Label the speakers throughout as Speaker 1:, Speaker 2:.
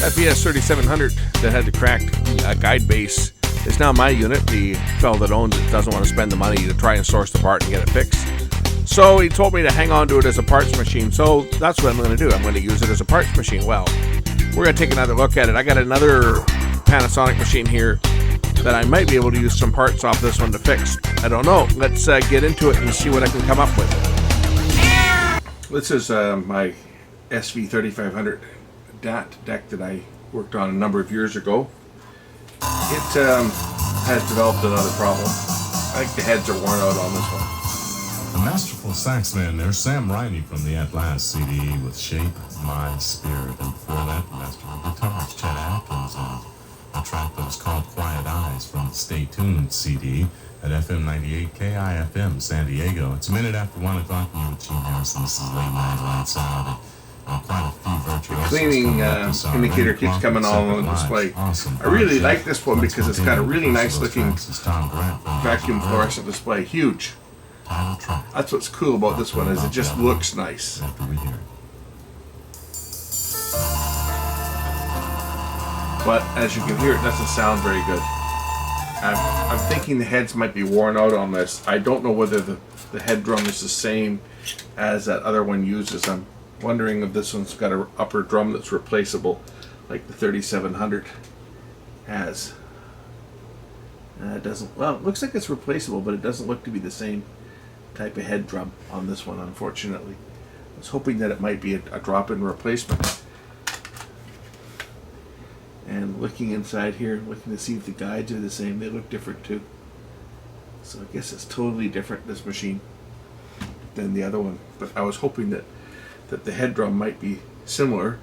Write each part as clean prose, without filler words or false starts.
Speaker 1: That VS-3500 that had the cracked guide base is now my unit. The fellow that owns it doesn't want to spend the money to try and source the part and get it fixed. So he told me to hang on to it as a parts machine. So that's what I'm going to do. I'm going to use it as a parts machine. Well, we're going to take another look at it. I got another Panasonic machine here that I might be able to use some parts off this one to fix. I don't know. Let's get into it and see what I can come up with. This is my SV-3500 DAT deck that I worked on a number of years ago. It has developed another problem. I think the heads are worn out on this one.
Speaker 2: A masterful saxman there, Sam Riney from the At Last CD with Shape, Mind, Spirit, and before that, masterful guitarist Chet Atkins on a track that was called Quiet Eyes from the Stay Tuned CD at FM 98 KIFM San Diego. It's a minute after 1 o'clock and you're with Gene Harrison. This is Late Night Lights Out. Quite a few virtuosos.
Speaker 1: The cleaning indicator keeps coming on the display.
Speaker 2: Awesome.
Speaker 1: I really like this one because it's got a really nice looking vacuum fluorescent display. Huge. That's what's cool about this one, is it just looks nice. But as you can hear, it doesn't sound very good. I'm thinking the heads might be worn out on this. I don't know whether the head drum is the same as that other one uses. I'm wondering if this one's got an upper drum that's replaceable, like the 3700 has. It doesn't. Well, it looks like it's replaceable, but it doesn't look to be the same type of head drum on this one, unfortunately. I was hoping that it might be a drop-in replacement. And looking inside here, looking to see if the guides are the same. They look different too. So I guess it's totally different, this machine, than the other one. But I was hoping that the head drum might be similar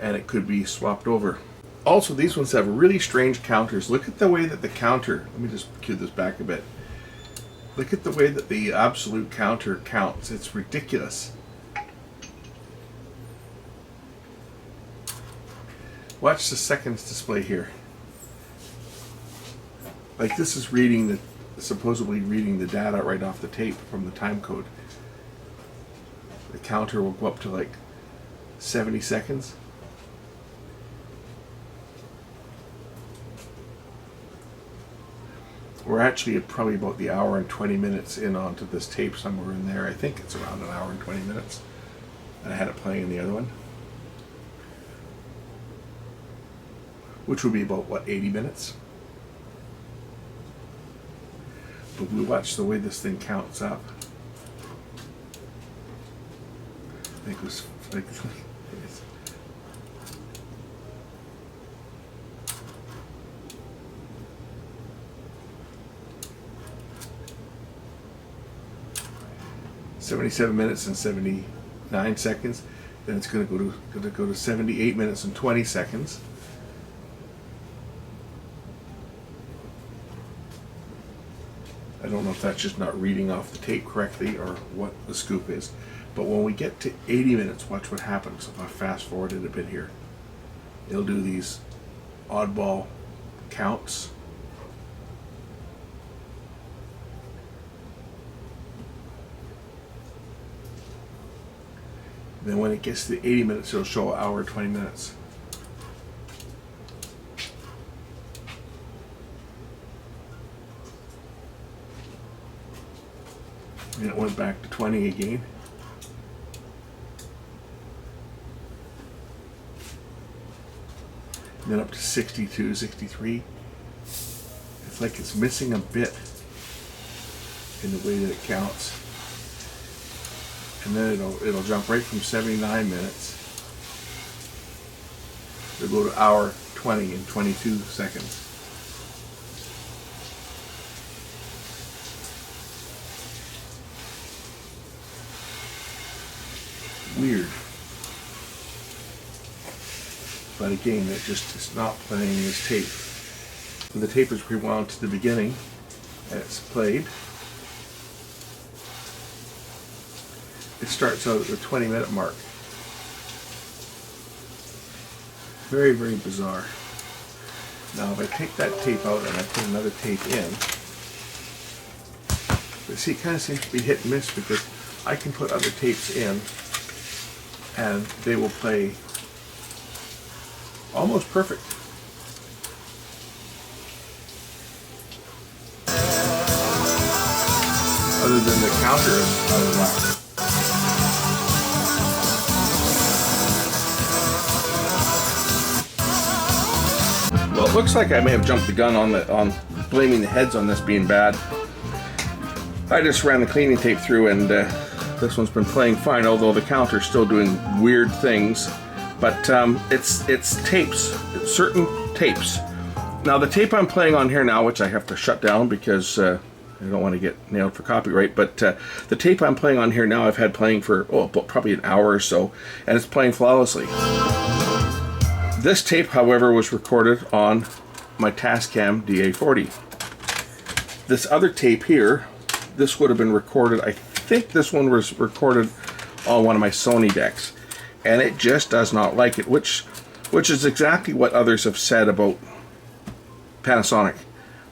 Speaker 1: and it could be swapped over. Also, these ones have really strange counters. Look at the way that the counter, let me just cue this back a bit. Look at the way that the absolute counter counts. It's ridiculous. Watch the seconds display here. Like, this is reading supposedly reading the data right off the tape from the time code. The counter will go up to like 70 seconds. We're actually probably about the hour and 20 minutes in onto this tape, somewhere in there. I think it's around an hour and 20 minutes. I had it playing in the other one, which would be about, what, 80 minutes? But we watch the way this thing counts up. I think it was like "77 minutes and 79 seconds." Then it's going to go to 78 minutes and 20 seconds. I don't know if that's just not reading off the tape correctly or what the scoop is. But when we get to 80 minutes, watch what happens. If I fast forward it a bit here, it'll do these oddball counts. Then when it gets to 80 minutes, it'll show an hour and 20 minutes. And it went back to 20 again. And then up to 62, 63. It's like it's missing a bit in the way that it counts. And then it'll jump right from 79 minutes. It'll go to hour 20 and 22 seconds. Weird. But again, it just is not playing this tape. And the tape is rewound to the beginning, and it's played. It starts out at the 20-minute mark. Very, very bizarre. Now, if I take that tape out and I put another tape in, but see, it kind of seems to be hit and miss, because I can put other tapes in and they will play almost perfect. Other than the counter is out of whack. Well, it looks like I may have jumped the gun on blaming the heads on this being bad. I just ran the cleaning tape through, and this one's been playing fine, although the counter's still doing weird things. But it's tapes, it's certain tapes. Now the tape I'm playing on here now, which I have to shut down because I don't want to get nailed for copyright, but the tape I'm playing on here now I've had playing for probably an hour or so, and it's playing flawlessly. This tape, however, was recorded on my Tascam DA40. This other tape here, this would have been recorded, I think this one was recorded on one of my Sony decks, and it just does not like it, which is exactly what others have said about Panasonic.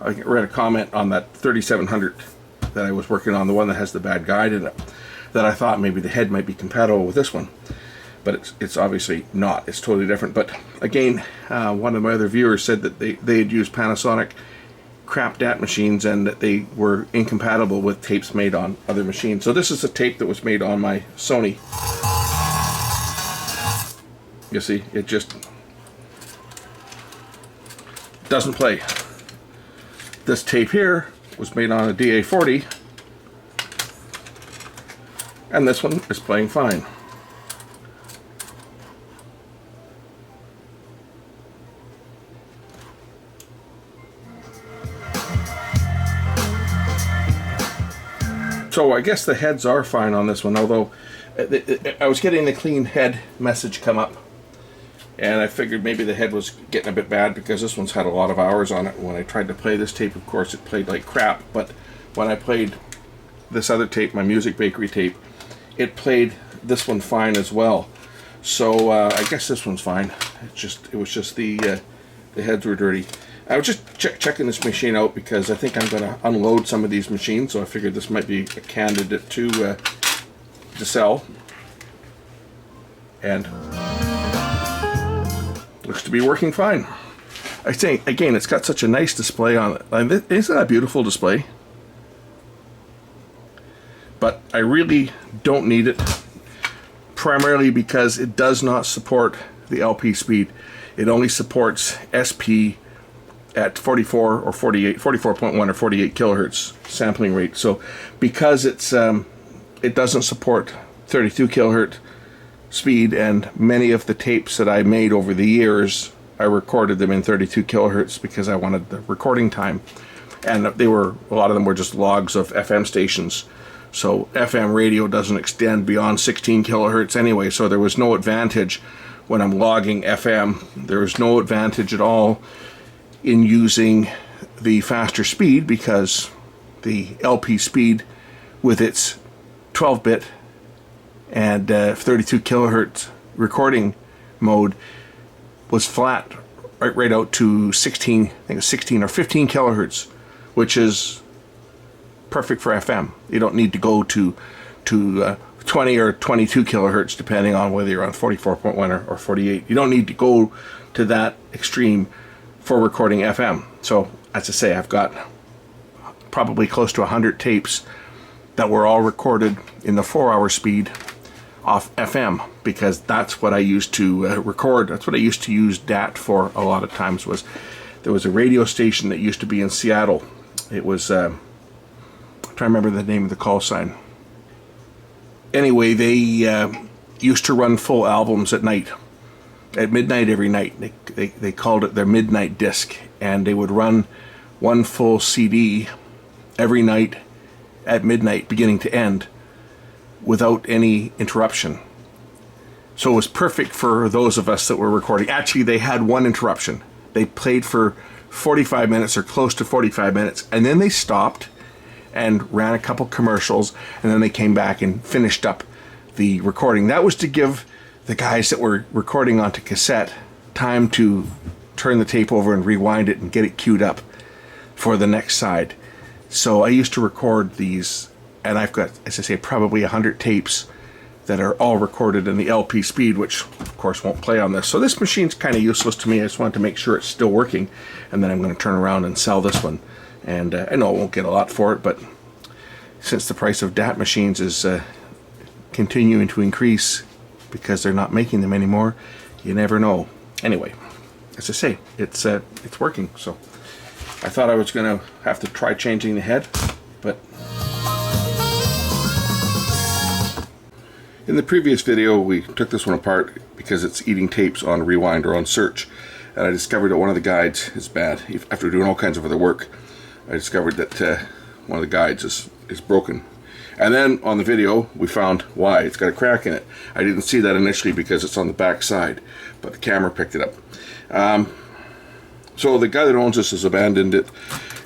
Speaker 1: I read a comment on that 3700 that I was working on, the one that has the bad guide in it, that I thought maybe the head might be compatible with this one. But it's obviously not. It's totally different. But again, one of my other viewers said that they had used Panasonic crap DAT machines and that they were incompatible with tapes made on other machines. So this is a tape that was made on my Sony. You see, it just doesn't play. This tape here was made on a DA40, and this one is playing fine. So I guess the heads are fine on this one, although I was getting the clean head message come up, and I figured maybe the head was getting a bit bad because this one's had a lot of hours on it. When I tried to play this tape, of course, it played like crap, but when I played this other tape, my Music Bakery tape, it played this one fine as well. So I guess this one's fine. It was just the heads were dirty. I was just checking this machine out because I think I'm going to unload some of these machines, so I figured this might be a candidate to sell. And looks to be working fine. I think, again, it's got such a nice display on it. Isn't that a beautiful display? But I really don't need it, primarily because it does not support the LP speed. It only supports SP at 44 or 48, 44.1 or 48 kilohertz sampling rate. So because it doesn't support 32 kilohertz speed, and many of the tapes that I made over the years, I recorded them in 32 kilohertz because I wanted the recording time, and a lot of them were just logs of FM stations. So FM radio doesn't extend beyond 16 kilohertz anyway, so there was no advantage when I'm logging FM. There was no advantage at all in using the faster speed because the LP speed with its 12-bit and 32 kilohertz recording mode was flat right out to 16, I think it's 16 or 15 kilohertz, which is perfect for FM. You don't need to go to 20 or 22 kilohertz depending on whether you're on 44.1 or 48. You don't need to go to that extreme for recording FM. So as I say, I've got probably close to 100 tapes that were all recorded in the 4-hour speed off FM, because that's what I used to record. That's what I used to use DAT for a lot of times. There was a radio station that used to be in Seattle. It was I'm trying to remember the name of the call sign. Anyway, they used to run full albums at night, at midnight every night. They called it their midnight disc, and they would run one full CD every night at midnight, beginning to end, without any interruption. So it was perfect for those of us that were recording. Actually, they had one interruption. They played for 45 minutes or close to 45 minutes, and then they stopped and ran a couple commercials, and then they came back and finished up the recording. That was to give the guys that were recording onto cassette time to turn the tape over and rewind it and get it queued up for the next side. So I used to record these, and I've got, as I say, probably 100 tapes that are all recorded in the LP speed, which of course won't play on this. So this machine's kind of useless to me. I just wanted to make sure it's still working, and then I'm going to turn around and sell this one. And I know I won't get a lot for it, but since the price of DAT machines is continuing to increase because they're not making them anymore, you never know. Anyway, as I say, it's working. So I thought I was going to have to try changing the head, but in the previous video we took this one apart because it's eating tapes on rewind or on search, and I discovered that one of the guides is bad. After doing all kinds of other work, I discovered that one of the guides is broken. And then on the video we found why. It's got a crack in it. I didn't see that initially because it's on the back side, but the camera picked it up. So the guy that owns this has abandoned it.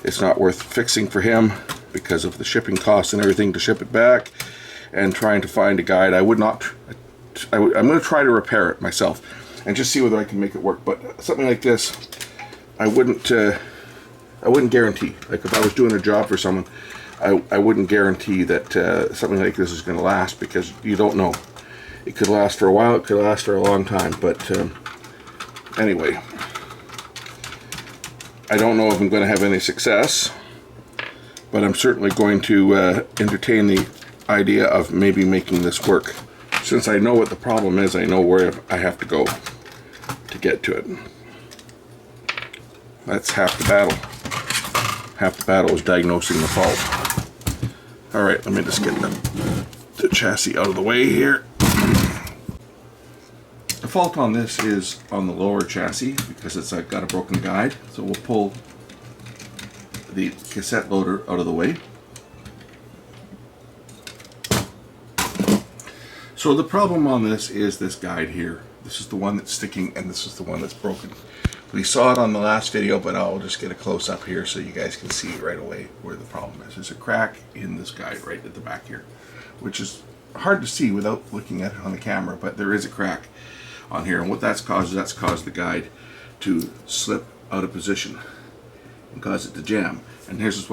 Speaker 1: It's not worth fixing for him because of the shipping costs and everything to ship it back, and trying to find a guide. I'm going to try to repair it myself and just see whether I can make it work. But something like this, I wouldn't guarantee. Like if I was doing a job for someone, I wouldn't guarantee that something like this is going to last, because you don't know. It could last for a while, it could last for a long time, but anyway, I don't know if I'm going to have any success, but I'm certainly going to entertain the idea of maybe making this work. Since I know what the problem is, I know where I have to go to get to it. That's half the battle. Half the battle is diagnosing the fault. Alright, let me just get the chassis out of the way here. The fault on this is on the lower chassis because it's got a broken guide. So we'll pull the cassette loader out of the way. So the problem on this is this guide here. This is the one that's sticking, and this is the one that's broken. We saw it on the last video, but I'll just get a close up here so you guys can see right away where the problem is. There's a crack in this guide right at the back here, which is hard to see without looking at it on the camera, but there is a crack on here, and what that's caused the guide to slip out of position and cause it to jam. And this is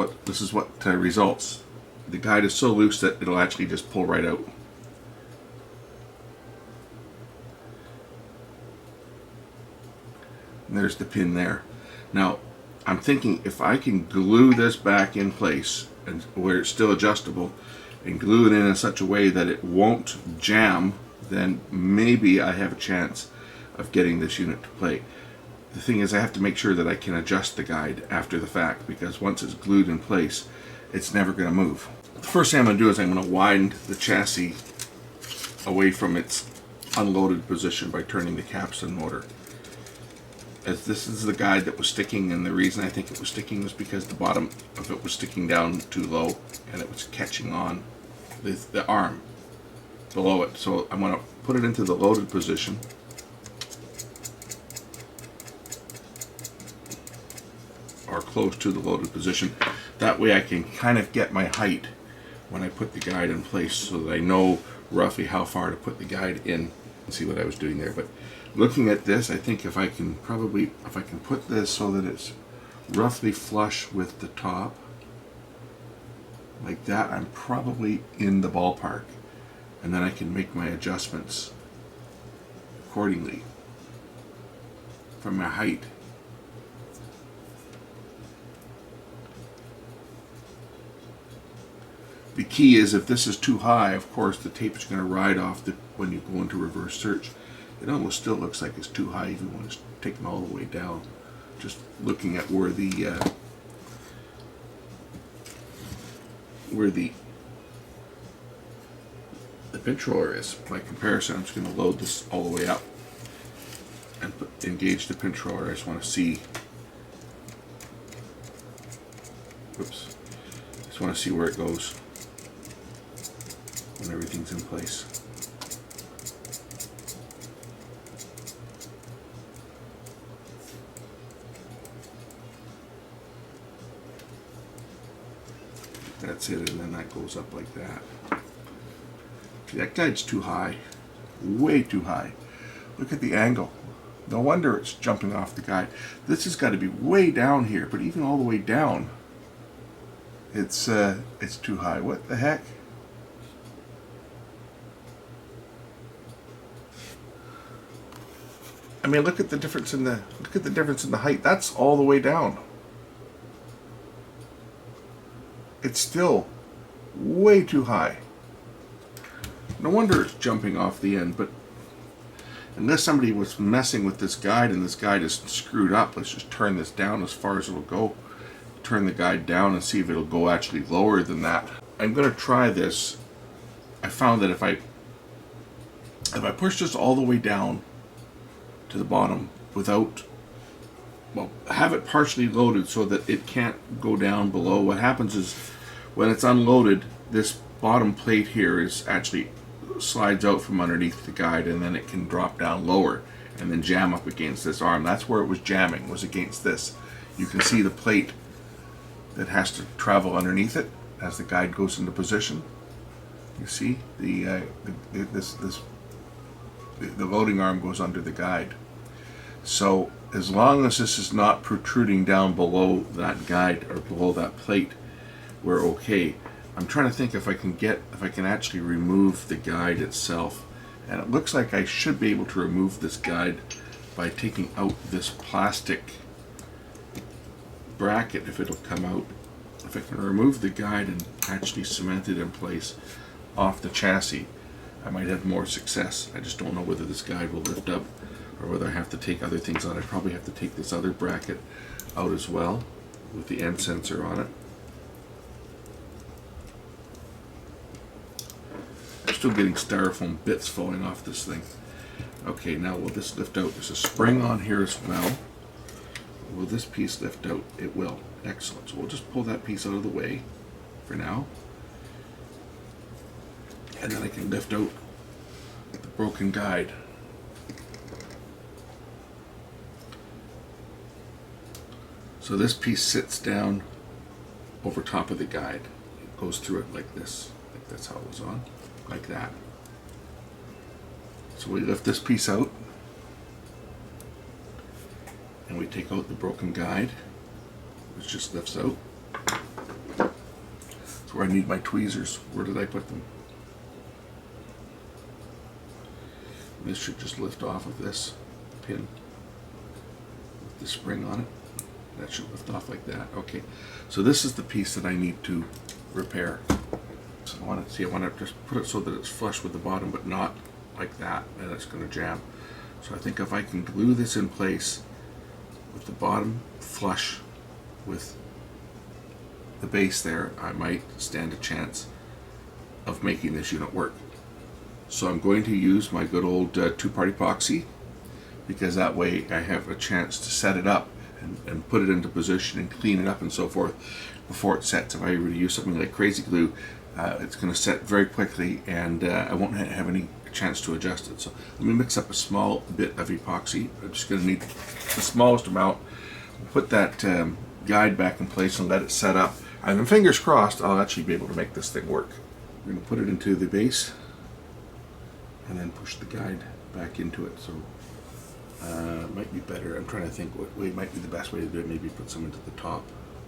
Speaker 1: what results. The guide is so loose that it'll actually just pull right out. And there's the pin there. Now I'm thinking if I can glue this back in place and where it's still adjustable, and glue it in such a way that it won't jam, then maybe I have a chance of getting this unit to play. The thing is, I have to make sure that I can adjust the guide after the fact, because once it's glued in place, it's never going to move. The first thing I'm going to do is I'm going to wind the chassis away from its unloaded position by turning the capstan motor. As this is the guide that was sticking, and the reason I think it was sticking was because the bottom of it was sticking down too low and it was catching on the arm below it. So I'm going to put it into the loaded position. Or close to the loaded position. That way I can kind of get my height when I put the guide in place, so that I know roughly how far to put the guide in. See what I was doing there. But looking at this, I think if I can put this so that it's roughly flush with the top like that, I'm probably in the ballpark, and then I can make my adjustments accordingly from my height. The key is, if this is too high, of course the tape is going to ride off when you go into reverse search. It almost still looks like it's too high even when it's taken all the way down. Just looking at where the pinch roller is. By comparison, I'm just going to load this all the way up and engage the pinch roller. I just want to see. Oops. Just want to see where it goes when everything's in place. That's it, and then that goes up like that. See, that guide's too high. Way too high. Look at the angle. No wonder it's jumping off the guide. This has got to be way down here, but even all the way down, it's too high. What the heck? I mean, look at the difference in the height. That's all the way down. It's still way too high. No wonder it's jumping off the end, but unless somebody was messing with this guide and this guide is screwed up, let's just turn this down as far as it'll go. Turn the guide down and see if it'll go actually lower than that. I'm going to try this. I found that if I push this all the way down to the bottom without, well, have it partially loaded so that it can't go down below, what happens is when it's unloaded, this bottom plate here is actually slides out from underneath the guide, and then it can drop down lower and then jam up against this arm. That's where it was jamming, was against this. You can see the plate that has to travel underneath it as the guide goes into position. You see the loading arm goes under the guide. So as long as this is not protruding down below that guide or below that plate, we're okay. I'm trying to think if I can actually remove the guide itself, and it looks like I should be able to remove this guide by taking out this plastic bracket, if it'll come out. If I can remove the guide and actually cement it in place off the chassis, I might have more success. I just don't know whether this guide will lift up or whether I have to take other things out. I probably have to take this other bracket out as well with the end sensor on it. I'm still getting styrofoam bits falling off this thing. Okay, now will this lift out? There's a spring on here as well. Will this piece lift out? It will. Excellent. So we'll just pull that piece out of the way for now. And then I can lift out the broken guide. So this piece sits down over top of the guide. It goes through it like this. I think that's how it was on. Like that. So we lift this piece out. And we take out the broken guide, which just lifts out. That's where I need my tweezers. Where did I put them? This should just lift off of this pin with the spring on it. That should lift off like that. Okay, so this is the piece that I need to repair. So I want to just put it so that it's flush with the bottom, but not like that, and it's going to jam. So I think if I can glue this in place with the bottom flush with the base there, I might stand a chance of making this unit work. So I'm going to use my good old two-part epoxy, because that way I have a chance to set it up and put it into position and clean it up and so forth before it sets. If I were to use something like crazy glue, it's going to set very quickly, and I won't have any chance to adjust it. So let me mix up a small bit of epoxy. I'm just going to need the smallest amount. Put that guide back in place and let it set up. And then fingers crossed, I'll actually be able to make this thing work. I'm going to put it into the base and then push the guide back into it. So it might be better. I'm trying to think what way might be the best way to do it. Maybe put some into the top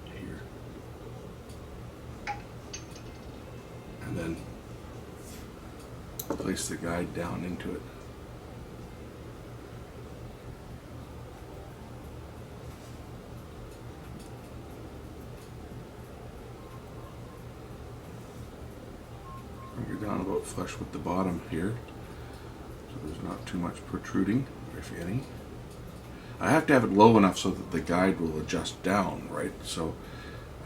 Speaker 1: here. And then place the guide down into it. Bring it down about flush with the bottom here, so there's not too much protruding, if any. I have to have it low enough so that the guide will adjust down, right? So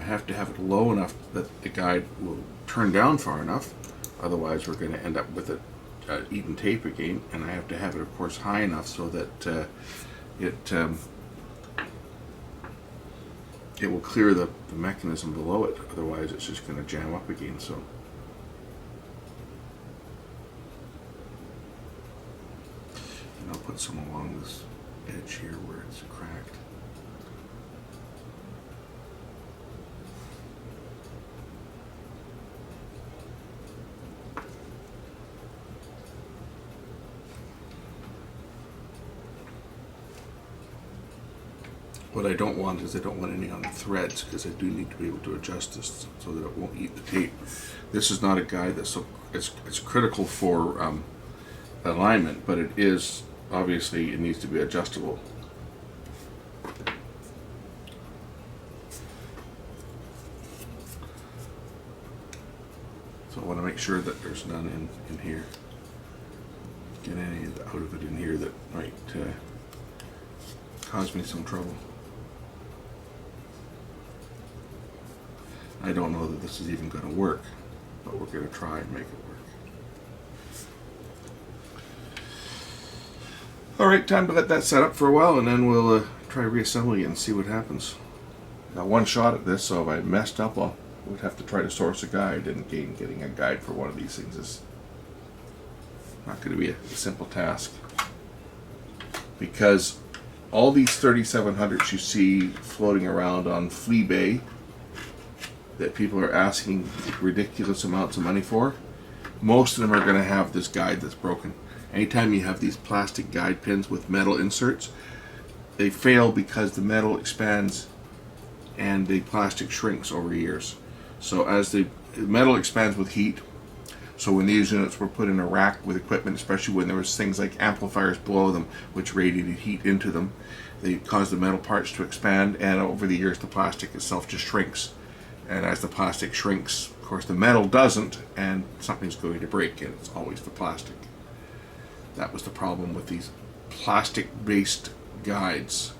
Speaker 1: I have to have it low enough that the guide will turn down far enough. Otherwise, we're going to end up with it eating tape again. And I have to have it, of course, high enough so that it will clear the mechanism below it. Otherwise, it's just going to jam up again. So. And I'll put some along this edge here where it's cracked. What I don't want is I don't want any on the threads, because I do need to be able to adjust this so that it won't eat the tape. This is not a guide that's so it's critical for alignment, but it is obviously it needs to be adjustable. So I want to make sure that there's none in here. Get any out of it in here that might cause me some trouble. I don't know that this is even going to work, but we're going to try and make it work. Alright, time to let that set up for a while, and then we'll try reassembling it and see what happens. Got one shot at this, so if I messed up, I would have to try to source a guide, and getting a guide for one of these things is not going to be a simple task. Because all these 3700s you see floating around on Fleabay that people are asking ridiculous amounts of money for, most of them are going to have this guide that's broken. Anytime you have these plastic guide pins with metal inserts, they fail because the metal expands and the plastic shrinks over years. So as the metal expands with heat, so when these units were put in a rack with equipment, especially when there was things like amplifiers below them which radiated heat into them, they caused the metal parts to expand, and over the years the plastic itself just shrinks. And as the plastic shrinks, of course the metal doesn't, and something's going to break, and it's always the plastic. That was the problem with these plastic-based guides.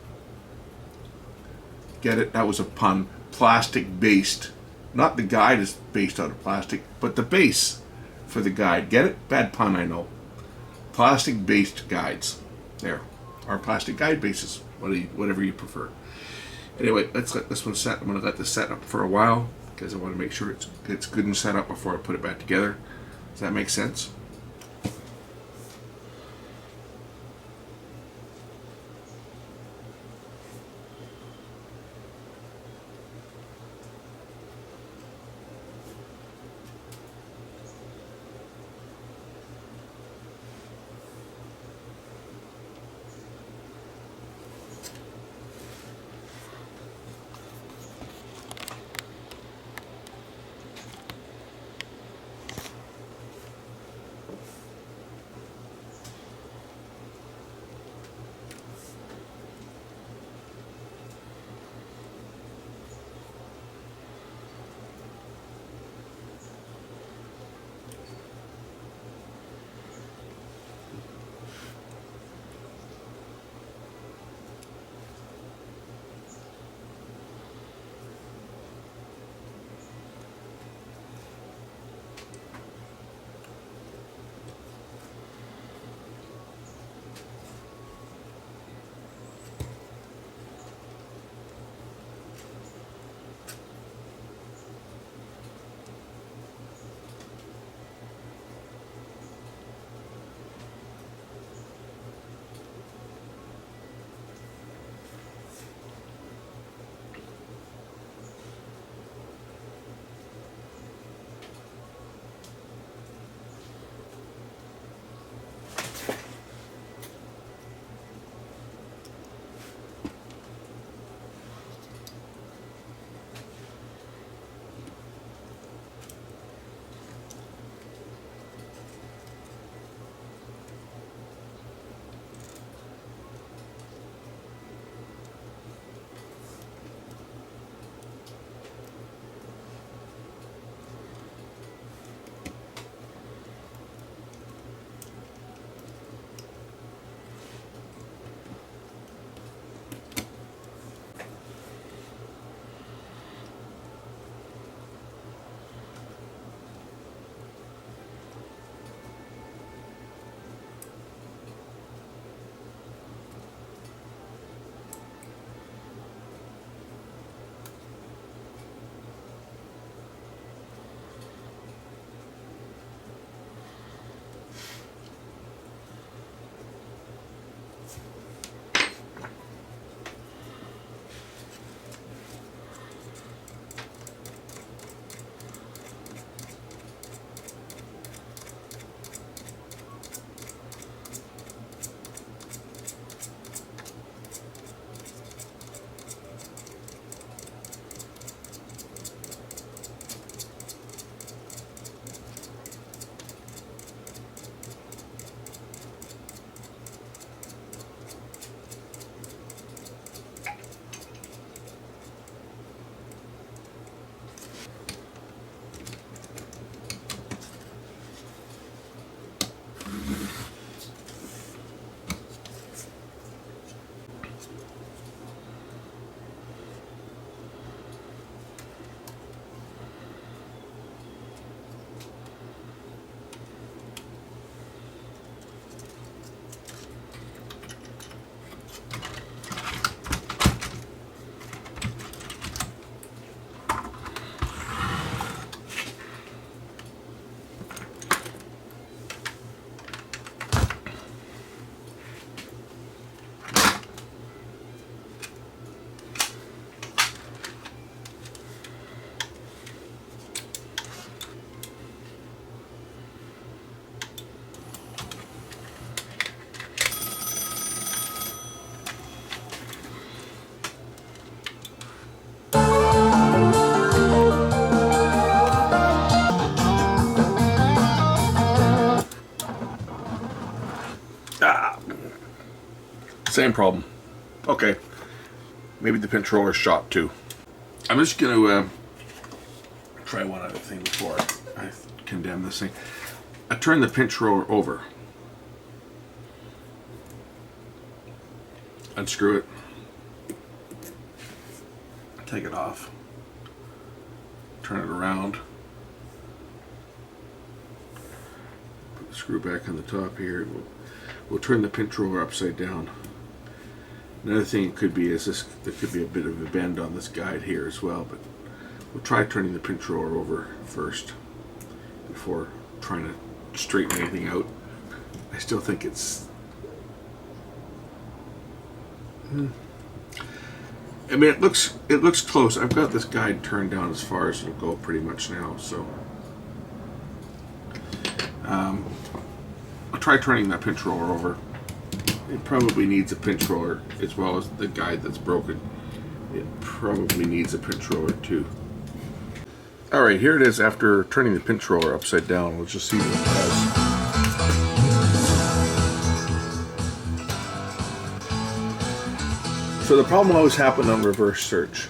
Speaker 1: Get it? That was a pun. Plastic-based. Not the guide is based out of plastic, but the base for the guide. Get it? Bad pun, I know. Plastic-based guides. There. Or plastic guide bases. Whatever you prefer. Anyway, let's let this one set. I'm going to let this set up for a while because I want to make sure it's good and set up before I put it back together. Does that make sense? Same problem. Okay. Maybe the pinch roller's shot too. I'm just going to try one other thing before I condemn this thing. I turn the pinch roller over. Unscrew it. Take it off. Turn it around. Put the screw back on the top here. We'll turn the pinch roller upside down. Another thing it could be is this, there could be a bit of a bend on this guide here as well, but we'll try turning the pinch roller over first before trying to straighten anything out. I still think it's I mean, it looks close. I've got this guide turned down as far as it'll go pretty much now, so I'll try turning that pinch roller over. It probably needs a pinch roller as well as the guide that's broken. It probably needs a pinch roller too. Alright, here it is after turning the pinch roller upside down. Let's just see what it does. So the problem always happened on reverse search.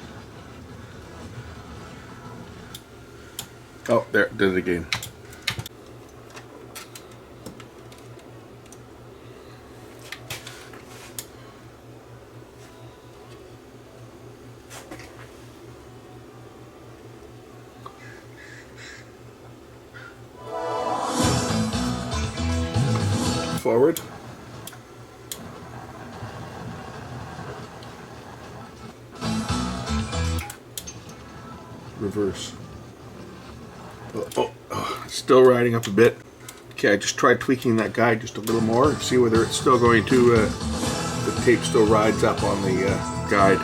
Speaker 1: Oh, there, did it again. Forward. Reverse. Oh, still riding up a bit. Okay, I just tried tweaking that guide just a little more, see whether it's still going to, the tape still rides up on the guide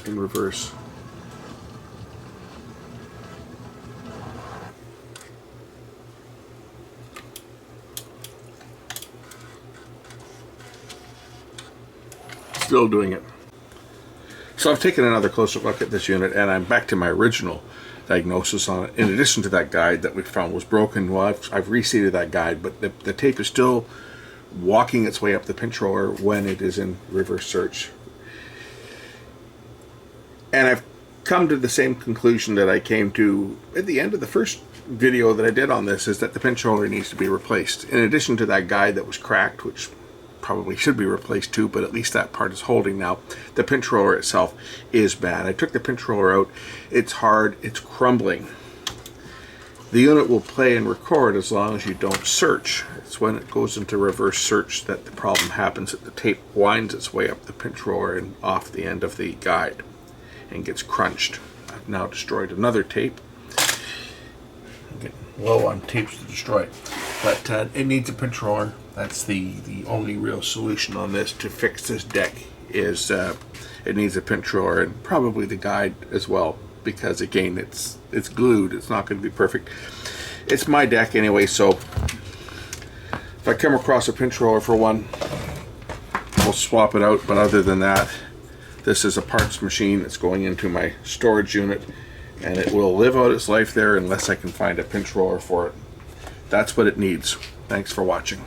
Speaker 1: in reverse. Still doing it. So I've taken another closer look at this unit, and I'm back to my original diagnosis on it. In addition to that guide that we found was broken, well, I've reseated that guide, but the tape is still walking its way up the pinch roller when it is in reverse search. And I've come to the same conclusion that I came to at the end of the first video that I did on this, is that the pinch roller needs to be replaced. In addition to that guide that was cracked, which probably should be replaced too, but at least that part is holding now. The pinch roller itself is bad. I took the pinch roller out. It's hard. It's crumbling. The unit will play and record as long as you don't search. It's when it goes into reverse search that the problem happens, that the tape winds its way up the pinch roller and off the end of the guide and gets crunched. I've now destroyed another tape. I'm getting low on tapes to destroy, but it needs a pinch roller. That's the only real solution on this to fix this deck, is it needs a pinch roller and probably the guide as well, because again it's glued. It's not going to be perfect. It's my deck anyway, so if I come across a pinch roller for one, we'll swap it out. But other than that, this is a parts machine that's going into my storage unit, and it will live out its life there unless I can find a pinch roller for it. That's what it needs. Thanks for watching.